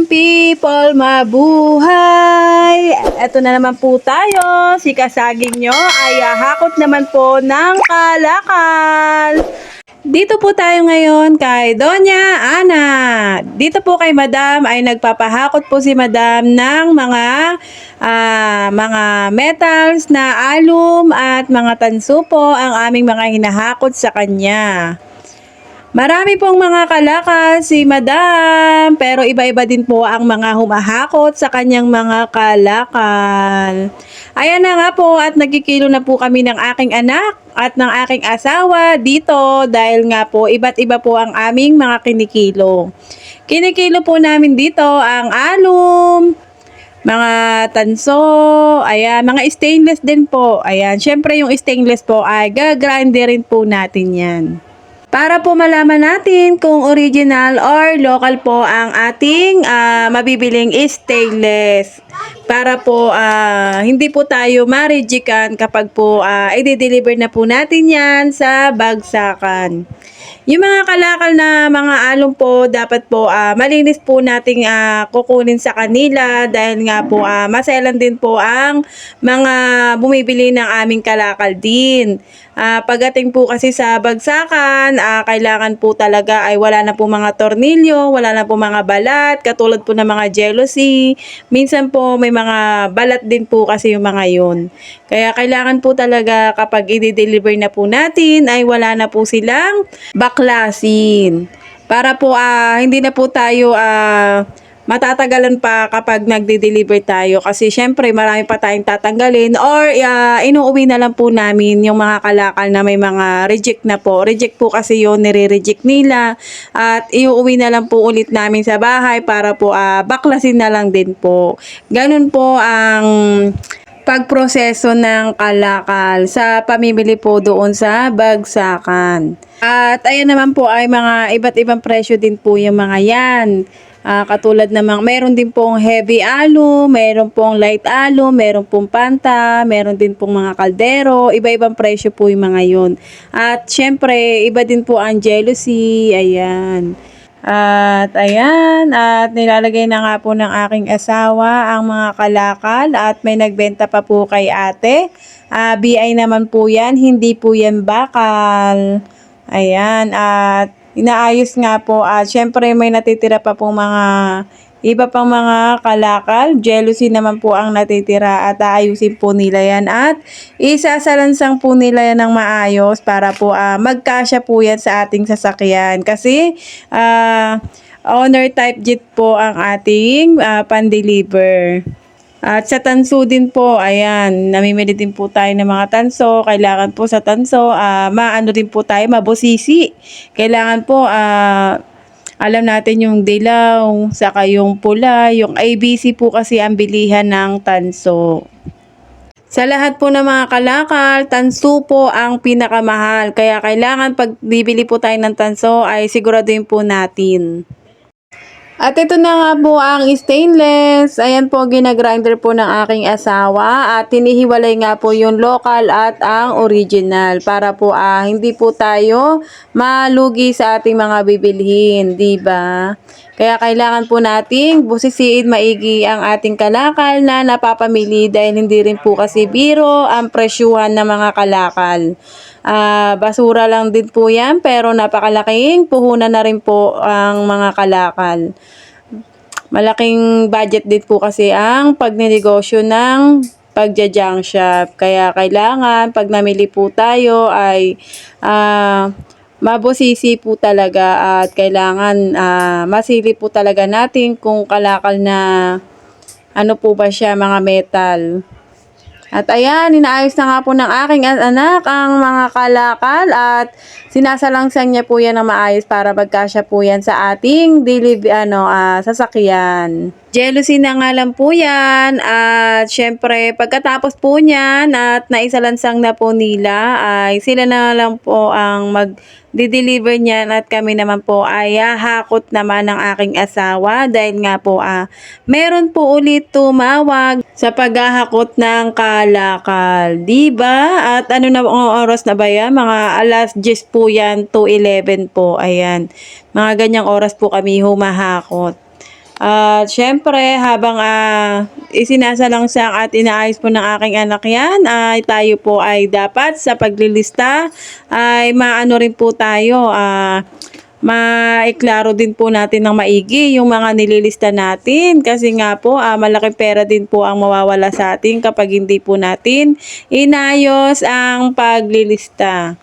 people, mabuhay! Eto na naman po tayo, si kasaging nyo ay hakot naman po ng kalakal. Dito po tayo ngayon kay Doña Ana. Dito po kay Madam ay nagpapahakot po si Madam ng mga metals na alum at mga tanso po ang aming mga hinahakot sa kanya. Marami pong mga kalakal si Madam, pero iba-iba din po ang mga humahakot sa kanyang mga kalakal. Ayan na nga po at nagkikilo na po kami ng aking anak at ng aking asawa dito dahil nga po iba't iba po ang aming mga kinikilo. Kinikilo po namin dito ang alum, mga tanso, ayan, mga stainless din po. Ayan, syempre yung stainless po ay gagrinderin po natin yan. Para po malaman natin kung original or local po ang ating mabibiling stainless. Para po hindi po tayo ma-rejectan kapag po i-deliver na po natin yan sa bagsakan. Yung mga kalakal na mga alum po, dapat po malinis po nating kukunin sa kanila dahil nga po maselan din po ang mga bumibili ng aming kalakal din. Pagdating po kasi sa bagsakan, kailangan po talaga ay wala na po mga tornilyo, wala na po mga balat, katulad po ng mga jealousy. Minsan po may mga balat din po kasi yung mga yun. Kaya kailangan po talaga kapag i-deliver na po natin ay wala na po silang baklasin. Para po hindi na po tayo matatagalan pa kapag nagde-deliver tayo kasi syempre marami pa tayong tatanggalin or inuuwi na lang po namin yung mga kalakal na may mga reject na po. Reject po kasi yun, nire-reject nila at iuuwi na lang po ulit namin sa bahay para po baklasin na lang din po. Ganun po ang pagproseso ng kalakal sa pamimili po doon sa bagsakan. At ayan naman po ay mga iba't ibang presyo din po yung mga yan. Katulad namang meron din pong heavy alum, meron pong light alum, meron pong panta, meron din pong mga kaldero, iba-ibang presyo po yung mga yun. At syempre, iba din po ang jealousy, ayan. At ayan, at nilalagay na nga po ng aking asawa ang mga kalakal at may nagbenta pa po kay ate. BI naman po yan, hindi po yan bakal. Ayan, at inaayos nga po at syempre may natitira pa po mga iba pang mga kalakal. Jealousy naman po ang natitira at aayusin po nila yan at isasalansang po nila yan ng maayos para po magkasya po yan sa ating sasakyan. Kasi owner type jet po ang ating pan-deliver. At sa tanso din po, ayan, namimili din po tayo ng mga tanso. Kailangan po sa tanso, maano din po tayo, mabusisi. Kailangan po, alam natin yung dilaw, saka yung pula, yung ABC po kasi ang bilihan ng tanso. Sa lahat po ng mga kalakal, tanso po ang pinakamahal. Kaya kailangan pag bibili po tayo ng tanso ay siguraduhin po natin. At ito na nga po ang stainless. Ayan po, ginagrinder po ng aking asawa. At tinihiwalay nga po yung local at ang original. Para po hindi po tayo malugi sa ating mga bibilhin. Diba? Kaya kailangan po nating busisiin maigi ang ating kalakal na napapamili. Dahil hindi rin po kasi biro ang presyuhan ng mga kalakal. Basura lang din po yan pero napakalaking puhunan na rin po ang mga kalakal. Malaking budget din po kasi ang pagnenegosyo ng pagja-junk shop. Kaya kailangan pag namili po tayo ay mabusisi po talaga at kailangan masili po talaga natin kung kalakal na ano po ba siya, mga metal. At ayan, inaayos na nga po ng aking anak ang mga kalakal at sinasalangsan niya po yan ng maayos para magkasya po yan sa ating sasakyan. Jealousy na nga lang po yan at syempre pagkatapos po niyan at naisalansang na po nila ay sila na lang po ang mag-deliver niyan at kami naman po ay hakot naman ng aking asawa dahil nga po meron po ulit tumawag sa paghahakot ng kalakal. Diba? At ano na ang oras na ba yan? Mga alas 10 po yan to 11 po. Ayan. Mga ganyang oras po kami humahakot. At syempre, habang isinasalang-sang at inaayos po ng aking anak yan, ay tayo po ay dapat sa paglilista ay maano rin po tayo, maiklaro din po natin ng maigi yung mga nililista natin. Kasi nga po, malaking pera din po ang mawawala sa atin kapag hindi po natin inayos ang paglilista.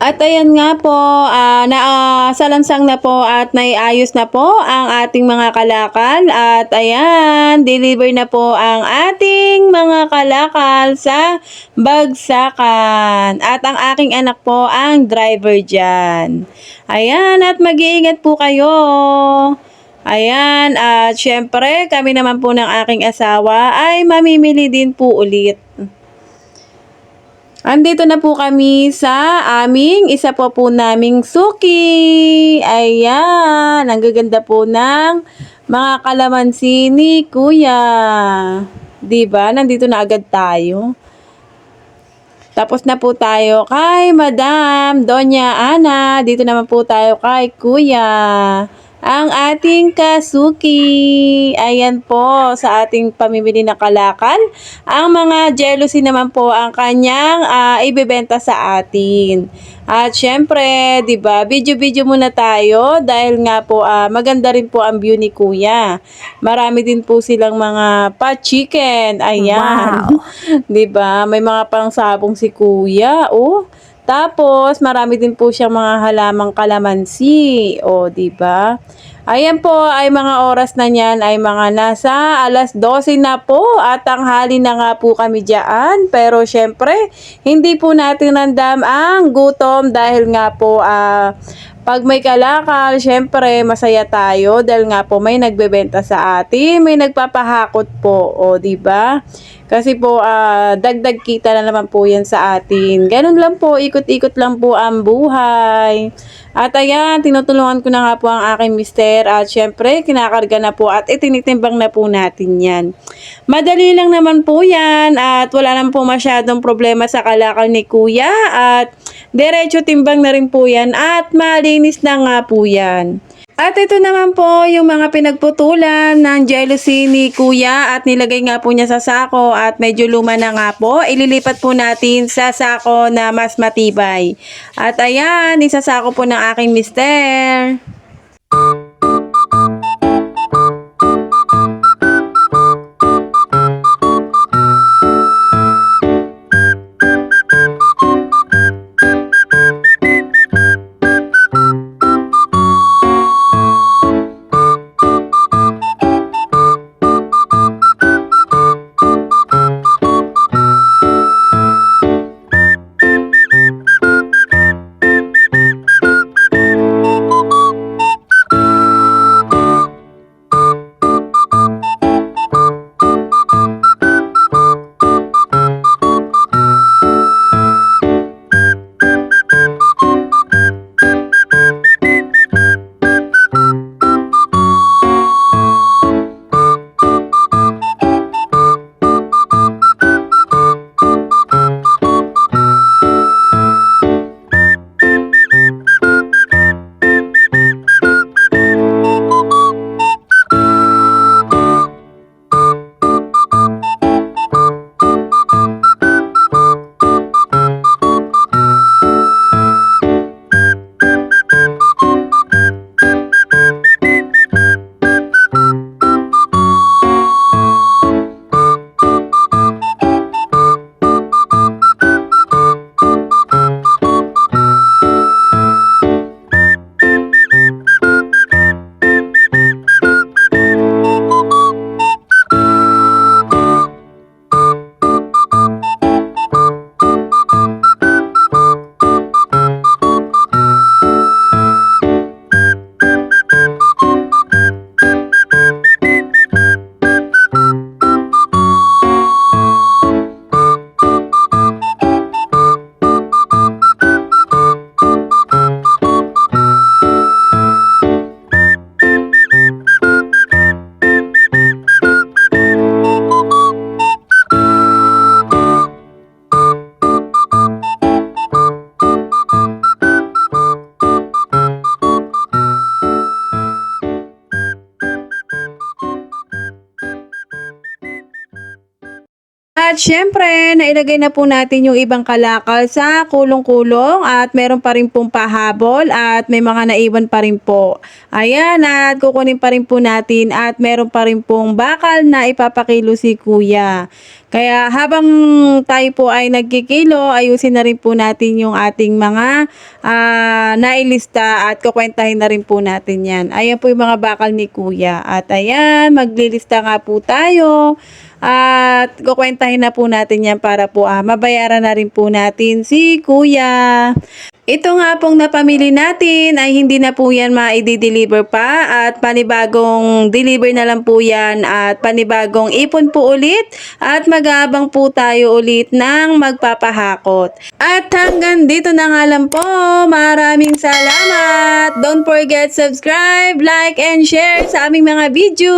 At ayan nga po, salansang na po at naiayos na po ang ating mga kalakal. At ayan, deliver na po ang ating mga kalakal sa bagsakan. At ang aking anak po ang driver dyan. Ayan, at mag-iingat po kayo. Ayan, at syempre kami naman po ng aking asawa ay mamimili din po ulit. Andito na po kami sa aming isa po naming suki. Ayan, ang gaganda po ng mga kalamansi ni Kuya. 'Di ba? Nandito na agad tayo. Tapos na po tayo kay Madam Doña Ana. Dito naman po tayo kay Kuya. Ang ating kasuki. Ayan po sa ating pamimili na kalakal. Ang mga jealousy naman po ang kanyang ibebenta sa atin. At syempre, 'di ba? Video-video muna tayo dahil nga po maganda rin po ang view ni Kuya. Marami din po silang mga pa-chicken. Ayan. Wow. 'Di ba? May mga pangsabong si Kuya, oh. Tapos, marami din po siyang mga halamang kalamansi. O, di ba? Ayan po, ay mga oras na niyan ay mga nasa 12:00 na po at tanghali na nga po kami diyan. Pero syempre, hindi po natin randam ang gutom dahil nga po pag may kalakal, syempre masaya tayo dahil nga po may nagbebenta sa atin, may nagpapahakot po, o di ba? Kasi po dagdag kita na naman po 'yan sa atin. Ganun lang po, ikot-ikot lang po ang buhay. At ayan, tinutulungan ko na nga po ang aking mister at syempre kinakarga na po at itinitimbang na po natin 'yan. Madali lang naman po 'yan at wala naman po masyadong problema sa kalakal ni Kuya at diretso timbang na rin po 'yan at malinis na nga po 'yan. At ito naman po yung mga pinagputulan ng jealousy ni Kuya at nilagay nga po niya sa sako at medyo luma na nga po. Ililipat po natin sa sako na mas matibay. At ayan, isasako po ng aking mister. At syempre, nailagay na po natin yung ibang kalakal sa kulong-kulong at meron pa rin pong pahabol at may mga naiwan pa rin po. Ayan, at kukunin pa rin po natin at meron pa rin pong bakal na ipapakilo si kuya. Kaya habang tayo po ay nagkikilo, ayusin na rin po natin yung ating mga nailista at kukwentahin na rin po natin yan. Ayan po yung mga bakal ni kuya. At ayan, maglilista nga po tayo. At kukwentahin na po natin yan para po mabayaran na rin po natin si kuya. Ito nga pong napamili natin ay hindi na po yan ma-deliver pa at panibagong deliver na lang po yan at panibagong ipon po ulit at mag-aabang po tayo ulit ng magpapahakot. At hanggang dito na nga lang po. Maraming salamat. Don't forget subscribe, like, and share sa aming mga video.